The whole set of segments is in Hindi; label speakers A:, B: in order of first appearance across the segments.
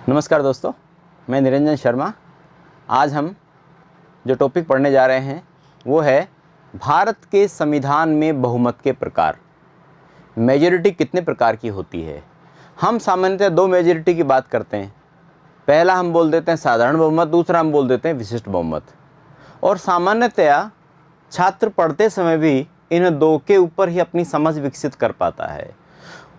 A: नमस्कार दोस्तों, मैं निरंजन शर्मा। आज हम जो टॉपिक पढ़ने जा रहे हैं वो है भारत के संविधान में बहुमत के प्रकार। मेजॉरिटी कितने प्रकार की होती है? हम सामान्यतः दो मेजॉरिटी की बात करते हैं। पहला हम बोल देते हैं साधारण बहुमत, दूसरा हम बोल देते हैं विशिष्ट बहुमत। और सामान्यतया छात्र पढ़ते समय भी इन दो के ऊपर ही अपनी समझ विकसित कर पाता है,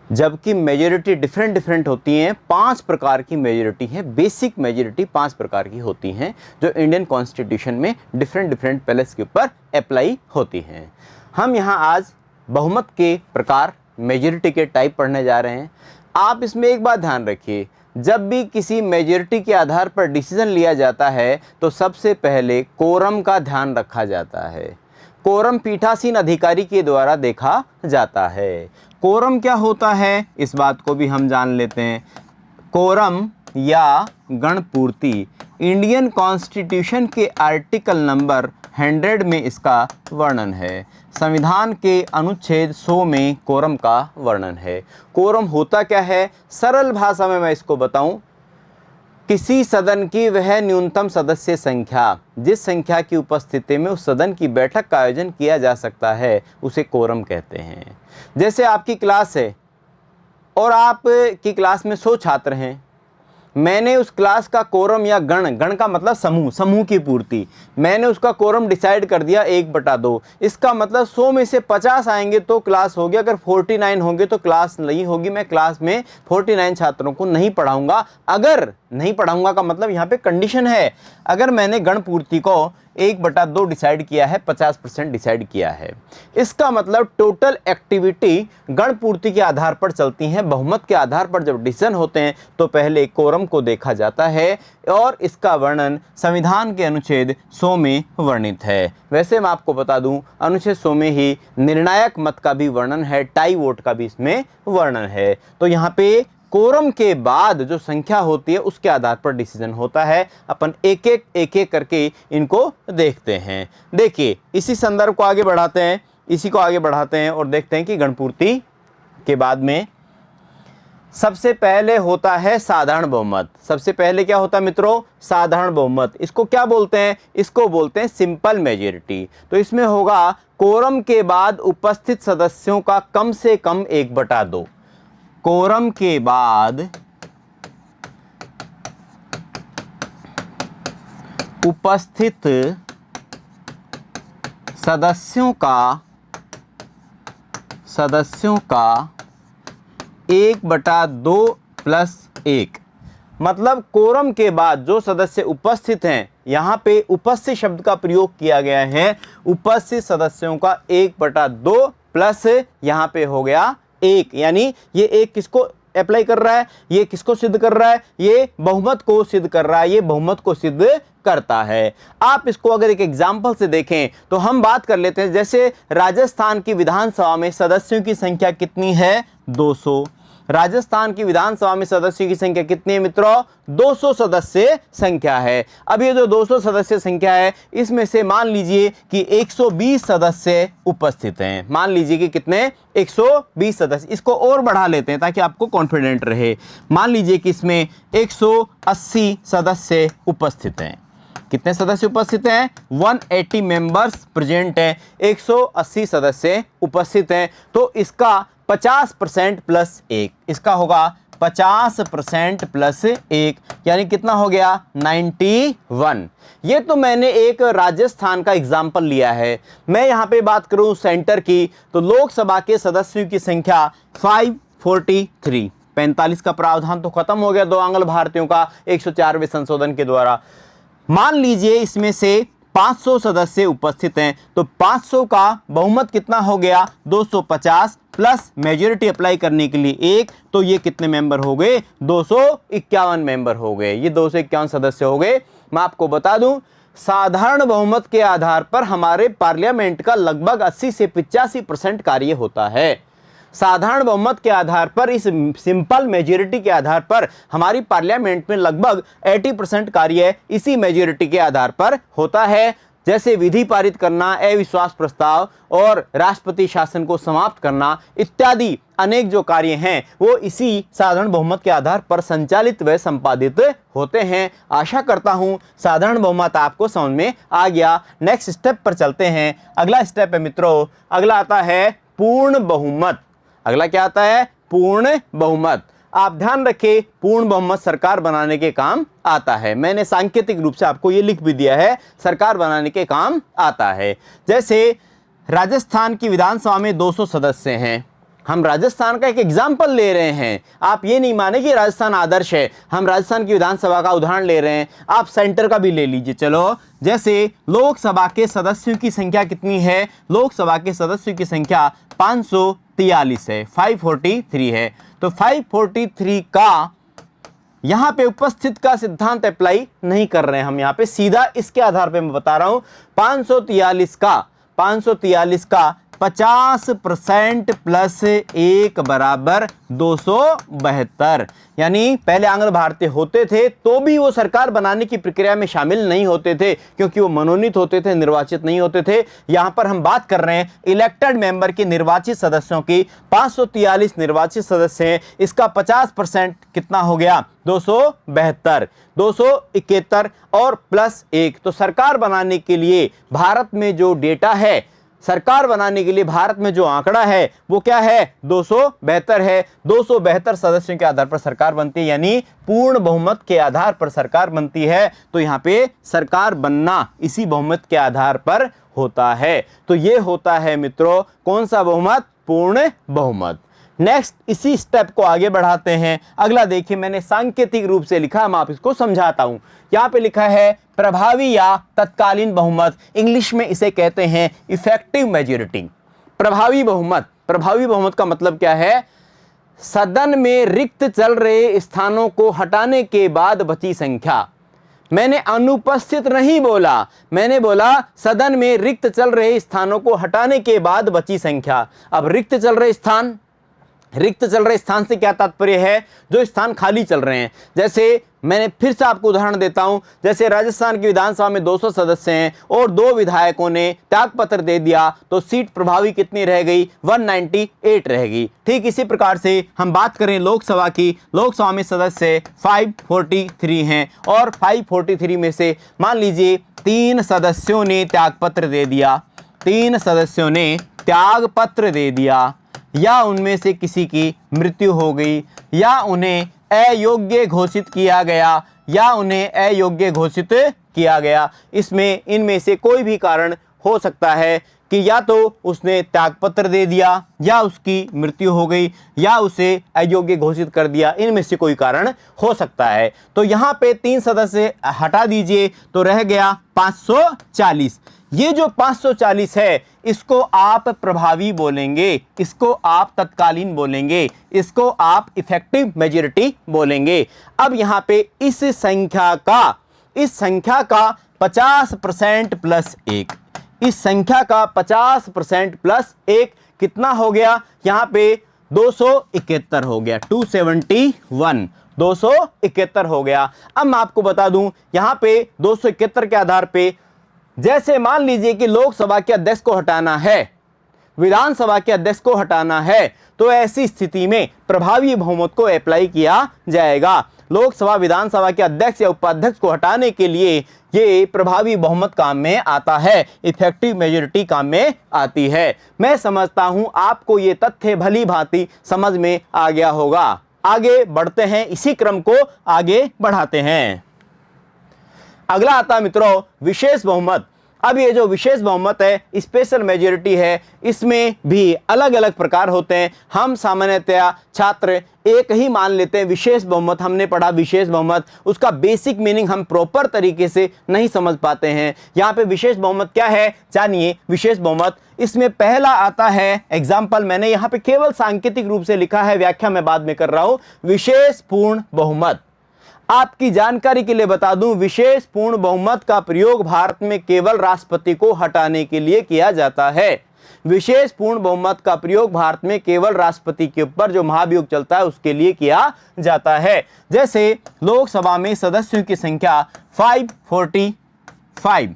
A: जबकि मेजॉरिटी डिफरेंट होती हैं। 5 प्रकार की मेजॉरिटी है, बेसिक मेजॉरिटी 5 प्रकार की होती हैं जो इंडियन कॉन्स्टिट्यूशन में डिफरेंट पैलेस के ऊपर अप्लाई होती हैं। हम यहाँ आज बहुमत के प्रकार, मेजॉरिटी के टाइप पढ़ने जा रहे हैं। आप इसमें एक बात ध्यान रखिए, जब भी किसी मेजॉरिटी के आधार पर डिसीजन लिया जाता है तो सबसे पहले कोरम का ध्यान रखा जाता है। कोरम पीठासीन अधिकारी के द्वारा देखा जाता है। कोरम क्या होता है इस बात को भी हम जान लेते हैं। कोरम या गणपूर्ति इंडियन कॉन्स्टिट्यूशन के आर्टिकल नंबर 100 में इसका वर्णन है। संविधान के अनुच्छेद 100 में कोरम का वर्णन है। कोरम होता क्या है, सरल भाषा में मैं इसको बताऊं, किसी सदन की वह न्यूनतम सदस्य संख्या जिस संख्या की उपस्थिति में उस सदन की बैठक का आयोजन किया जा सकता है उसे कोरम कहते हैं। जैसे आपकी क्लास है और आप की क्लास में 100 छात्र हैं, मैंने उस क्लास का कोरम या गण का मतलब समूह की पूर्ति, मैंने उसका कोरम डिसाइड कर दिया 1/2। इसका मतलब 100 में से 50 आएंगे तो क्लास होगी, अगर 49 होंगे तो क्लास नहीं होगी। मैं क्लास में 49 छात्रों को नहीं पढ़ाऊंगा। अगर नहीं पढ़ाऊंगा का मतलब यहाँ पे कंडीशन है, अगर मैंने गण पूर्ति को 1/2 डिसाइड किया है, 50% डिसाइड किया है, इसका मतलब टोटल एक्टिविटी गण पूर्ति के आधार पर चलती हैं। बहुमत के आधार पर जब डिसीजन होते हैं तो पहले कोरम को देखा जाता है और इसका वर्णन संविधान के अनुच्छेद 100 में वर्णित है। वैसे मैं आपको बता दूं, अनुच्छेद 100 में ही निर्णायक मत का भी वर्णन है, टाई वोट का भी इसमें वर्णन है। तो यहाँ पे कोरम के बाद जो संख्या होती है उसके आधार पर डिसीजन होता है। अपन एक एक करके इनको देखते हैं। देखिए, इसी संदर्भ को आगे बढ़ाते हैं, इसी को आगे बढ़ाते हैं और देखते हैं कि गणपूर्ति के बाद में सबसे पहले होता है साधारण बहुमत। सबसे पहले क्या होता है मित्रों? साधारण बहुमत। इसको क्या बोलते हैं? इसको बोलते हैं सिंपल मेजॉरिटी। तो इसमें होगा कोरम के बाद उपस्थित सदस्यों का कम से कम 1/2। कोरम के बाद उपस्थित सदस्यों का 1/2 + 1। मतलब कोरम के बाद जो सदस्य उपस्थित हैं, यहाँ पे उपस्थित शब्द का प्रयोग किया गया है। उपस्थित सदस्यों का 1/2 प्लस यहाँ पे हो गया 1, यानी ये 1 किसको अप्लाई कर रहा है? ये किसको सिद्ध कर रहा है? ये बहुमत को सिद्ध कर रहा है। ये बहुमत को सिद्ध करता है। आप इसको अगर एक एग्जाम्पल से देखें तो हम बात कर लेते हैं। जैसे राजस्थान की विधानसभा में सदस्यों की संख्या कितनी है? 200। राजस्थान की विधानसभा में सदस्यों की संख्या कितनी है मित्रों? 200 सदस्य संख्या है। अब ये जो 200 सदस्य संख्या है, इसमें से मान लीजिए कि 120 सदस्य उपस्थित हैं। मान लीजिए कि कितने? 120 सदस्य। इसको और बढ़ा लेते हैं ताकि आपको कॉन्फिडेंट रहे। मान लीजिए कि इसमें 180 सदस्य उपस्थित हैं। कितने सदस्य उपस्थित हैं? 180 मेंबर्स प्रेजेंट हैं। 180 सदस्य उपस्थित हैं। तो इसका 50% + 1, इसका होगा 50% + 1, यानी कितना हो गया? 91। ये तो मैंने एक राजस्थान का एग्जाम्पल लिया है। मैं यहाँ पे बात करूँ सेंटर की, तो लोकसभा के सदस्यों की संख्या 543। 45 का प्रावधान तो खत्म हो गया 2 आंग्ल भारतीयों का 104वें संशोधन के द्वारा। मान लीजिए इसमें से 500 सदस्य उपस्थित हैं, तो 500 का बहुमत कितना हो गया? 250 प्लस मेजॉरिटी अप्लाई करने के लिए 1, तो ये कितने मेंबर हो गए? 251 मेंबर हो गए। ये 251 सदस्य हो गए। मैं आपको बता दूं, साधारण बहुमत के आधार पर हमारे पार्लियामेंट का लगभग 80 से 85% कार्य होता है। साधारण बहुमत के आधार पर, इस सिंपल मेजॉरिटी के आधार पर हमारी पार्लियामेंट में लगभग 80% कार्य इसी मेजॉरिटी के आधार पर होता है। जैसे विधि पारित करना, अविश्वास प्रस्ताव और राष्ट्रपति शासन को समाप्त करना इत्यादि अनेक जो कार्य हैं वो इसी साधारण बहुमत के आधार पर संचालित व संपादित होते हैं। आशा करता हूं साधारण बहुमत आपको समझ में आ गया। नेक्स्ट स्टेप पर चलते हैं। अगला स्टेप है मित्रों, अगला आता है पूर्ण बहुमत। अगला क्या आता है? पूर्ण बहुमत। आप ध्यान रखें, पूर्ण बहुमत सरकार बनाने के काम आता है। मैंने सांकेतिक रूप से आपको ये लिख भी दिया है, सरकार बनाने के काम आता है। जैसे राजस्थान की विधानसभा में 200 सदस्य हैं। हम राजस्थान का एक एग्जाम्पल ले रहे हैं, आप ये नहीं माने कि राजस्थान आदर्श है। हम राजस्थान की विधानसभा का उदाहरण ले रहे हैं, आप सेंटर का भी ले लीजिए। चलो, जैसे लोकसभा के सदस्यों की संख्या कितनी है? लोकसभा के सदस्यों की संख्या 543 है, 543 है। तो 543 का यहां पे उपस्थित का सिद्धांत अप्लाई नहीं कर रहे हैं हम, यहां पे सीधा इसके आधार पे मैं बता रहा हूं। 543 का 50% प्लस 1 बराबर 272। यानी पहले आंग्ल भारतीय होते थे तो भी वो सरकार बनाने की प्रक्रिया में शामिल नहीं होते थे, क्योंकि वो मनोनीत होते थे, निर्वाचित नहीं होते थे। यहां पर हम बात कर रहे हैं इलेक्टेड मेंबर के, निर्वाचित सदस्यों की। 543 निर्वाचित सदस्य हैं, इसका 50% कितना हो गया? 272, 271 और प्लस 1। तो सरकार बनाने के लिए भारत में जो डेटा है, सरकार बनाने के लिए भारत में जो आंकड़ा है वो क्या है? 272 है। 272 सदस्यों के आधार पर सरकार बनती है, यानी पूर्ण बहुमत के आधार पर सरकार बनती है। तो यहां पे सरकार बनना इसी बहुमत के आधार पर होता है। तो ये होता है मित्रों कौन सा बहुमत? पूर्ण बहुमत। नेक्स्ट इसी स्टेप को आगे बढ़ाते हैं। अगला देखिए, मैंने सांकेतिक रूप से लिखा, मैं आप इसको समझाता हूं। यहां पे लिखा है प्रभावी या तत्कालीन बहुमत, इंग्लिश में इसे कहते हैं इफेक्टिव मेजॉरिटी। प्रभावी बहुमत, प्रभावी बहुमत का मतलब क्या है? सदन में रिक्त चल रहे स्थानों को हटाने के बाद बची संख्या। मैंने अनुपस्थित नहीं बोला, मैंने बोला सदन में रिक्त चल रहे स्थानों को हटाने के बाद बची संख्या। अब रिक्त चल रहे स्थान, रिक्त चल रहे स्थान से क्या तात्पर्य है? जो स्थान खाली चल रहे हैं। जैसे मैंने फिर से आपको उदाहरण देता हूं, जैसे राजस्थान की विधानसभा में 200 सदस्य हैं और 2 विधायकों ने त्यागपत्र दे दिया, तो सीट प्रभावी कितनी रह गई? 198 रह गई। ठीक इसी प्रकार से हम बात करें लोकसभा की, लोकसभा में सदस्य 543 हैं और 543 में से मान लीजिए 3 सदस्यों ने त्यागपत्र दे दिया, 3 सदस्यों ने त्यागपत्र दे दिया, या उनमें से किसी की मृत्यु हो गई, या उन्हें अयोग्य घोषित किया गया, या उन्हें अयोग्य घोषित किया गया। इसमें इनमें से कोई भी कारण हो सकता है कि या तो उसने त्यागपत्र दे दिया, या उसकी मृत्यु हो गई, या उसे अयोग्य घोषित कर दिया। इनमें से कोई कारण हो सकता है। तो यहाँ पे 3 सदस्य हटा दीजिए तो रह गया 540। ये जो 540 है इसको आप प्रभावी बोलेंगे, इसको आप तत्कालीन बोलेंगे, इसको आप इफेक्टिव मेजॉरिटी बोलेंगे। अब यहाँ पे इस संख्या का 50% प्लस 1, इस संख्या का 50% प्लस 1 कितना हो गया? यहाँ पे 271 हो गया, 271, 271 हो गया। अब मैं आपको बता दूं यहाँ पे 271 के आधार पे, जैसे मान लीजिए कि लोकसभा के अध्यक्ष को हटाना है, विधानसभा के अध्यक्ष को हटाना है, तो ऐसी स्थिति में प्रभावी बहुमत को अप्लाई किया जाएगा। लोकसभा विधानसभा के अध्यक्ष या उपाध्यक्ष को हटाने के लिए ये प्रभावी बहुमत काम में आता है, इफेक्टिव मेजॉरिटी काम में आती है। मैं समझता हूं आपको ये तथ्य भली भांति समझ में आ गया होगा। आगे बढ़ते हैं, इसी क्रम को आगे बढ़ाते हैं। अगला आता है मित्रों विशेष बहुमत। अब ये जो विशेष बहुमत है, स्पेशल मेजॉरिटी है, इसमें भी अलग अलग प्रकार होते हैं। हम सामान्यतया छात्र एक ही मान लेते हैं, विशेष बहुमत। हमने पढ़ा विशेष बहुमत, उसका बेसिक मीनिंग हम प्रॉपर तरीके से नहीं समझ पाते हैं। यहाँ पे विशेष बहुमत क्या है जानिए। विशेष बहुमत, इसमें पहला आता है एग्जाम्पल, मैंने यहाँ पे केवल सांकेतिक रूप से लिखा है, व्याख्या मैं बाद में कर रहा हूं। विशेष पूर्ण बहुमत, आपकी जानकारी के लिए बता दूं, विशेष पूर्ण बहुमत का प्रयोग भारत में केवल राष्ट्रपति को हटाने के लिए किया जाता है। विशेष पूर्ण बहुमत का प्रयोग भारत में केवल राष्ट्रपति के ऊपर जो महाभियोग चलता है उसके लिए किया जाता है। जैसे लोकसभा में सदस्यों की संख्या 545,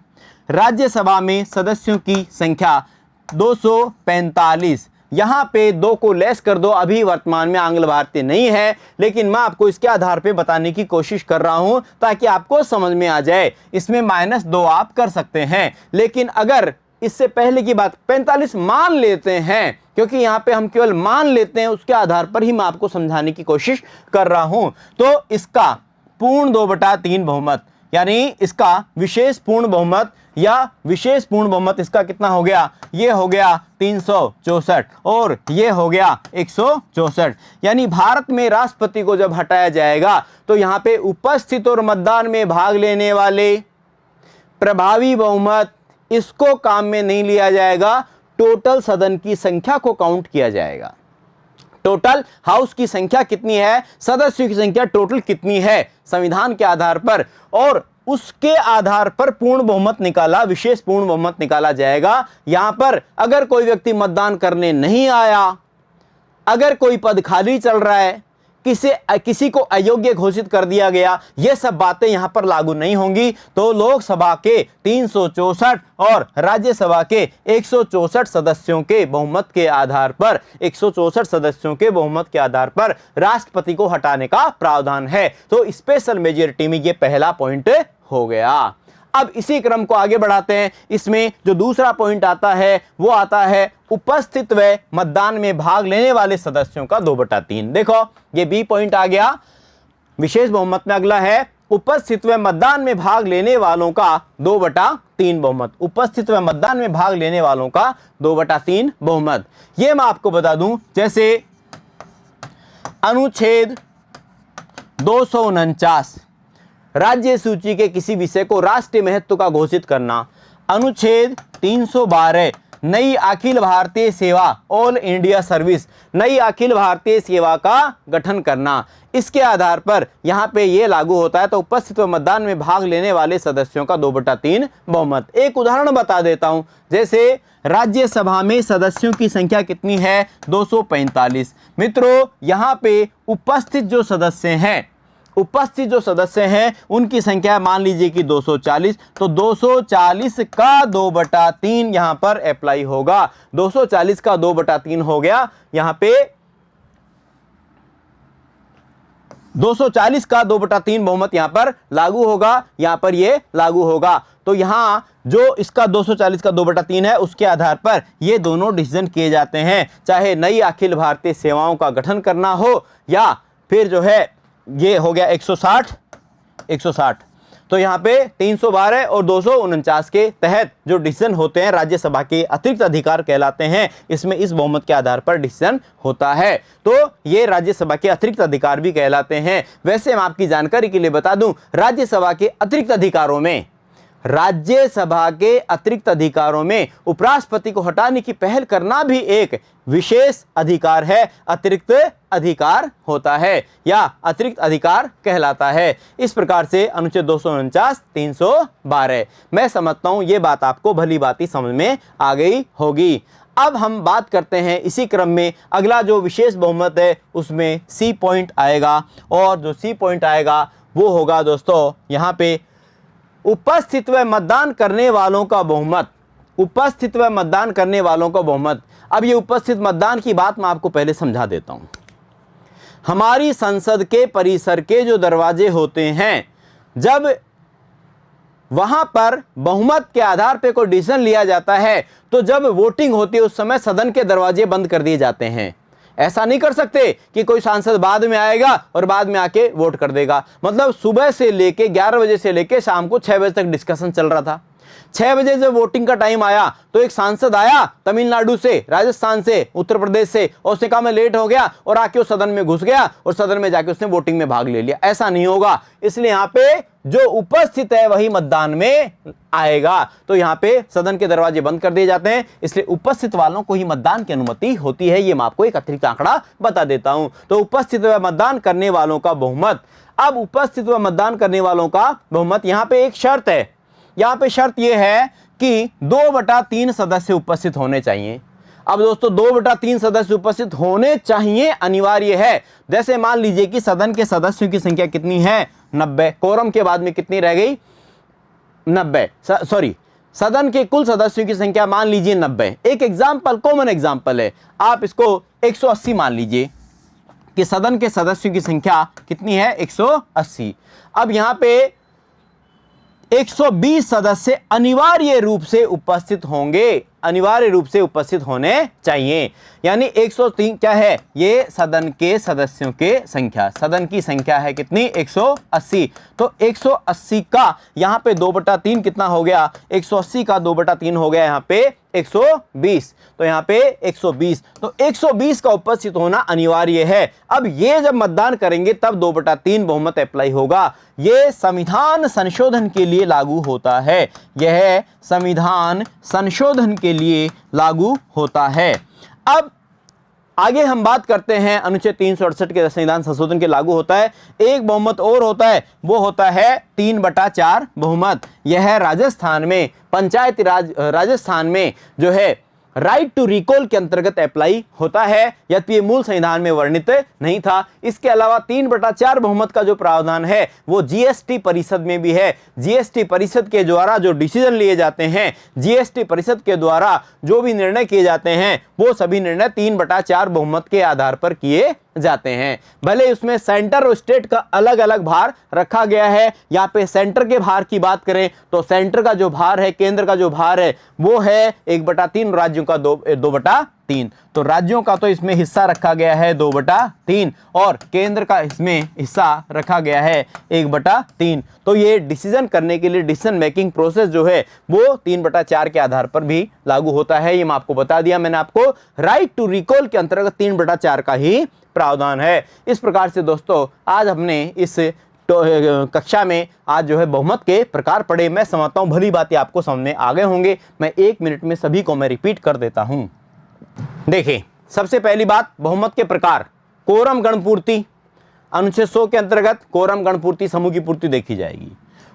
A: राज्यसभा में सदस्यों की संख्या 245। यहाँ पे 2 को लेस कर दो, अभी वर्तमान में आंग्ल भारतीय नहीं है, लेकिन मैं आपको इसके आधार पे बताने की कोशिश कर रहा हूँ ताकि आपको समझ में आ जाए। इसमें -2 आप कर सकते हैं, लेकिन अगर इससे पहले की बात 45 मान लेते हैं, क्योंकि यहाँ पे हम केवल मान लेते हैं, उसके आधार पर ही मैं आपको समझाने की कोशिश कर रहा हूं। तो इसका पूर्ण 2/3 बहुमत, यानी इसका विशेष पूर्ण बहुमत या विशेष पूर्ण बहुमत इसका कितना हो गया? ये हो गया 364 और ये हो गया 164। यानी भारत में राष्ट्रपति को जब हटाया जाएगा तो यहाँ पे उपस्थित और मतदान में भाग लेने वाले प्रभावी बहुमत, इसको काम में नहीं लिया जाएगा, टोटल सदन की संख्या को काउंट किया जाएगा। टोटल हाउस की संख्या कितनी है, सदस्यों की संख्या टोटल कितनी है संविधान के आधार पर, और उसके आधार पर पूर्ण बहुमत निकाला, विशेष पूर्ण बहुमत निकाला जाएगा। यहां पर अगर कोई व्यक्ति मतदान करने नहीं आया, अगर कोई पद खाली चल रहा है, किसी को अयोग्य घोषित कर दिया गया, ये सब बातें यहां पर लागू नहीं होंगी। तो लोकसभा के 364 और राज्यसभा के 164 सदस्यों के बहुमत के आधार पर 164 सदस्यों के बहुमत के आधार पर राष्ट्रपति को हटाने का प्रावधान है। तो स्पेशल मेजॉरिटी में ये पहला पॉइंट हो गया। अब इसी क्रम को आगे बढ़ाते हैं। इसमें जो दूसरा पॉइंट आता है वो आता है उपस्थित व मतदान में भाग लेने वाले सदस्यों का 2/3। देखो ये बी पॉइंट आ गया। विशेष बहुमत में अगला है उपस्थित व मतदान में भाग लेने वालों का 2/3 बहुमत। उपस्थित व मतदान में भाग लेने वालों का 2/3 बहुमत। ये मैं आपको बता दूं, जैसे अनुच्छेद 249 राज्य सूची के किसी विषय को राष्ट्रीय महत्व का घोषित करना, अनुच्छेद 312 नई अखिल भारतीय सेवा ऑल इंडिया सर्विस, नई अखिल भारतीय सेवा का गठन करना, इसके आधार पर यहां पे ये लागू होता है। तो उपस्थित व मतदान में भाग लेने वाले सदस्यों का 2/3 बहुमत। एक उदाहरण बता देता हूं, जैसे राज्यसभा में सदस्यों की संख्या कितनी है? 245। मित्रों यहां पे उपस्थित जो सदस्य हैं उनकी संख्या मान लीजिए कि 240। तो 240 का 2/3 यहां पर अप्लाई होगा। 240 का 2/3 हो गया। यहां पे 240 का 2/3 बहुमत यहां पर लागू होगा, यहां पर ये लागू होगा। तो यहां जो इसका 240 का 2/3 है उसके आधार पर ये दोनों डिसीजन किए जाते हैं, चाहे नई अखिल भारतीय सेवाओं का गठन करना हो या फिर जो है ये हो गया 160। तो यहाँ पे 312 और 249 के तहत जो डिसीजन होते हैं राज्यसभा के अतिरिक्त अधिकार कहलाते हैं। इसमें इस बहुमत के आधार पर डिसीजन होता है, तो ये राज्यसभा के अतिरिक्त अधिकार भी कहलाते हैं। वैसे मैं आपकी जानकारी के लिए बता दूं, राज्यसभा के अतिरिक्त अधिकारों में उपराष्ट्रपति को हटाने की पहल करना भी एक विशेष अधिकार है, अतिरिक्त अधिकार होता है या अतिरिक्त अधिकार कहलाता है। इस प्रकार से अनुच्छेद 249, 312 मैं समझता हूं ये बात आपको भली भांति समझ में आ गई होगी। अब हम बात करते हैं इसी क्रम में अगला जो विशेष बहुमत है उसमें सी पॉइंट आएगा, और जो सी पॉइंट आएगा वो होगा दोस्तों यहाँ पे उपस्थित व मतदान करने वालों का बहुमत। उपस्थित व मतदान करने वालों का बहुमत। अब ये उपस्थित मतदान की बात मैं आपको पहले समझा देता हूं। हमारी संसद के परिसर के जो दरवाजे होते हैं, जब वहां पर बहुमत के आधार पर कोई डिसीजन लिया जाता है तो जब वोटिंग होती है उस समय सदन के दरवाजे बंद कर दिए जाते हैं। ऐसा नहीं कर सकते कि कोई सांसद बाद में आएगा और बाद में आके वोट कर देगा। मतलब सुबह से लेके 11 बजे से लेके शाम को 6 बजे तक डिस्कशन चल रहा था। 6 बजे जब वोटिंग का टाइम आया तो एक सांसद आया तमिलनाडु से, राजस्थान से, उत्तर प्रदेश से, और उसने कहा मैं लेट हो गया, और आके उस सदन में घुस गया और सदन में जाके उसने वोटिंग में भाग ले लिया। ऐसा नहीं होगा। इसलिए यहाँ पे जो उपस्थित है वही मतदान में आएगा। तो यहाँ पे सदन के दरवाजे बंद कर दिए जाते हैं, इसलिए उपस्थित वालों को ही मतदान की अनुमति होती है। ये मैं आपको एक अतिरिक्त आंकड़ा बता देता हूं। तो उपस्थित व मतदान करने वालों का बहुमत। अब उपस्थित व मतदान करने वालों का बहुमत, यहाँ पे एक शर्त है। यहाँ पे शर्त यह है कि 2/3 सदस्य उपस्थित होने चाहिए। अब दोस्तों 2/3 सदस्य उपस्थित होने चाहिए अनिवार्य है। जैसे मान लीजिए कि सदन के सदस्यों की संख्या कितनी है? 90। कोरम के बाद में कितनी रह गई? 90। सॉरी, सदन के कुल सदस्यों की संख्या मान लीजिए 90। एक एग्जाम्पल, कॉमन एग्जाम्पल है, आप इसको 180 मान लीजिए कि सदन के सदस्यों की संख्या कितनी है, 180। अब यहां पे 120 सदस्य अनिवार्य रूप से उपस्थित होंगे, अनिवार्य रूप से उपस्थित होने चाहिए। यानी 103 क्या है, ये सदन के सदस्यों के संख्या, सदन की संख्या है कितनी, 180। तो 180 का यहाँ पे 2/3 कितना हो गया, 180 का 2/3 हो गया यहाँ पे 120। तो यहाँ पे 120, तो 120 का उपस्थित होना अनिवार्य है। अब ये जब मतदान करेंगे तब 2/3 बहुमत अप्लाई होगा। यह संविधान संशोधन के लिए लागू होता है, यह संविधान संशोधन के लिए लागू होता है। अब आगे हम बात करते हैं अनुच्छेद 368 के संविधान संशोधन के लागू होता है। एक बहुमत और होता है, वो होता है 3/4 बहुमत। यह है राजस्थान में, पंचायती राज राजस्थान में जो है राइट टू रिकॉल के अंतर्गत अप्लाई होता है, यद्यपि मूल संविधान में वर्णित नहीं था। इसके अलावा 3/4 बहुमत का जो प्रावधान है वो जीएसटी परिषद में भी है। जीएसटी परिषद के द्वारा जो डिसीजन लिए जाते हैं, जीएसटी परिषद के द्वारा जो भी निर्णय किए जाते हैं, वो सभी निर्णय 3/4 बहुमत के आधार पर किए जाते हैं। भले उसमें सेंटर और स्टेट का अलग अलग भार रखा गया है। यहाँ पे सेंटर के भार की बात करें तो सेंटर का जो भार है, केंद्र का जो भार है वो है 1/3, राज्यों का 2/3। तो राज्यों का तो इसमें हिस्सा रखा गया है 2/3 और केंद्र का इसमें हिस्सा रखा गया है 1/3। तो ये डिसीजन करने के लिए डिसीजन मेकिंग प्रोसेस जो है वो 3/4 के आधार पर भी लागू होता है। ये मैं आपको बता दिया, मैंने आपको राइट टू रिकॉल के अंतर्गत 3/4 का ही प्रावधान है। इस प्रकार से दोस्तों आज हमने इस कक्षा में आज जो है बहुमत के प्रकार पढ़े। मैं समझता हूं भली बातें आपको समझ में आ गए होंगे। मैं 1 मिनट में सभी को मैं रिपीट कर देता हूं। देखिए, सबसे पहली बात, बहुमत के प्रकार, कोरम गणपूर्ति, अनुच्छेद 100 के अंतर्गत कोरम गणपूर्ति समूह की पूर्ति देखी जाएगी।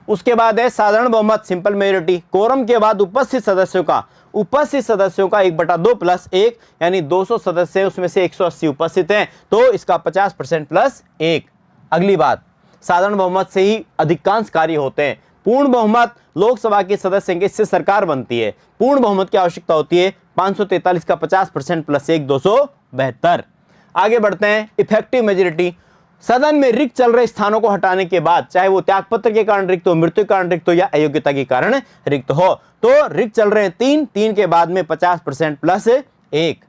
A: उसके बाद है साधारण बहुमत, सिंपल मेजोरिटी। कोरम के बाद उपस्थित सदस्यों का 1/2 + 1 यानी 200 सदस्य, उसमें से 180 उपस्थित हैं तो इसका 50% + 1। अगली बात, साधारण बहुमत से ही अधिकांश कार्य होते हैं। पूर्ण बहुमत, लोकसभा के सदस्य हैं, इससे सरकार बनती है। पूर्ण बहुमत की आवश्यकता होती है 543 का 50% + 1 272। आगे बढ़ते हैं, इफेक्टिव मेजोरिटी। सदन में रिक्त चल रहे स्थानों को हटाने के बाद, चाहे वो त्यागपत्र के कारण रिक्त हो, मृत्यु के कारण रिक्त हो या अयोग्यता के कारण रिक्त हो, तो रिक्त चल रहे हैं 3 के बाद में 50% + 1।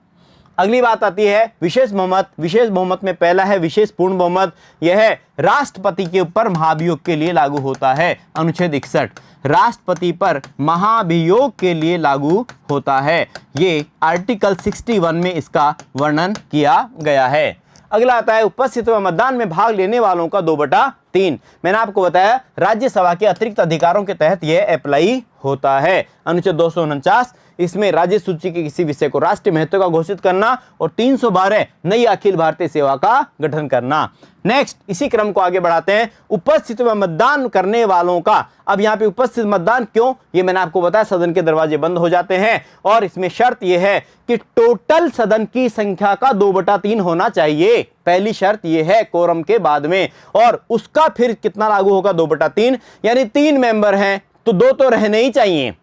A: अगली बात आती है विशेष बहुमत। विशेष बहुमत में पहला है विशेष पूर्ण बहुमत। यह है राष्ट्रपति के ऊपर महाभियोग के लिए लागू होता है। अनुच्छेद 61 राष्ट्रपति पर महाभियोग के लिए लागू होता है। ये आर्टिकल 61 में इसका वर्णन किया गया है। अगला आता है उपस्थित व मतदान में भाग लेने वालों का 2/3। मैंने आपको बताया राज्यसभा के अतिरिक्त अधिकारों के तहत यह अप्लाई होता है। अनुच्छेद 249 इसमें राज्य सूची के किसी विषय को राष्ट्रीय महत्व का घोषित करना और 312 नई अखिल भारतीय सेवा का गठन करना। नेक्स्ट, इसी क्रम को आगे बढ़ाते हैं, उपस्थित व मतदान करने वालों का। अब यहाँ पे उपस्थित मतदान क्यों, ये मैंने आपको बताया, सदन के दरवाजे बंद हो जाते हैं और इसमें शर्त यह है कि टोटल सदन की संख्या का 2/3 होना चाहिए। पहली शर्त यह है कोरम के बाद में, और उसका फिर कितना लागू होगा, 2/3, यानी 3 मेंबर हैं तो 2 तो रहने ही चाहिए,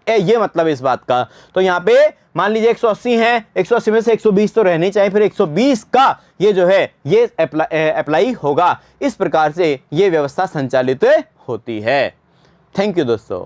A: ये मतलब इस बात का। तो यहाँ पे मान लीजिए 180 हैं, 180 में से 120 तो रहने चाहिए, फिर 120 का ये जो है ये अप्लाई होगा। इस प्रकार से ये व्यवस्था संचालित होती है। थैंक यू दोस्तों।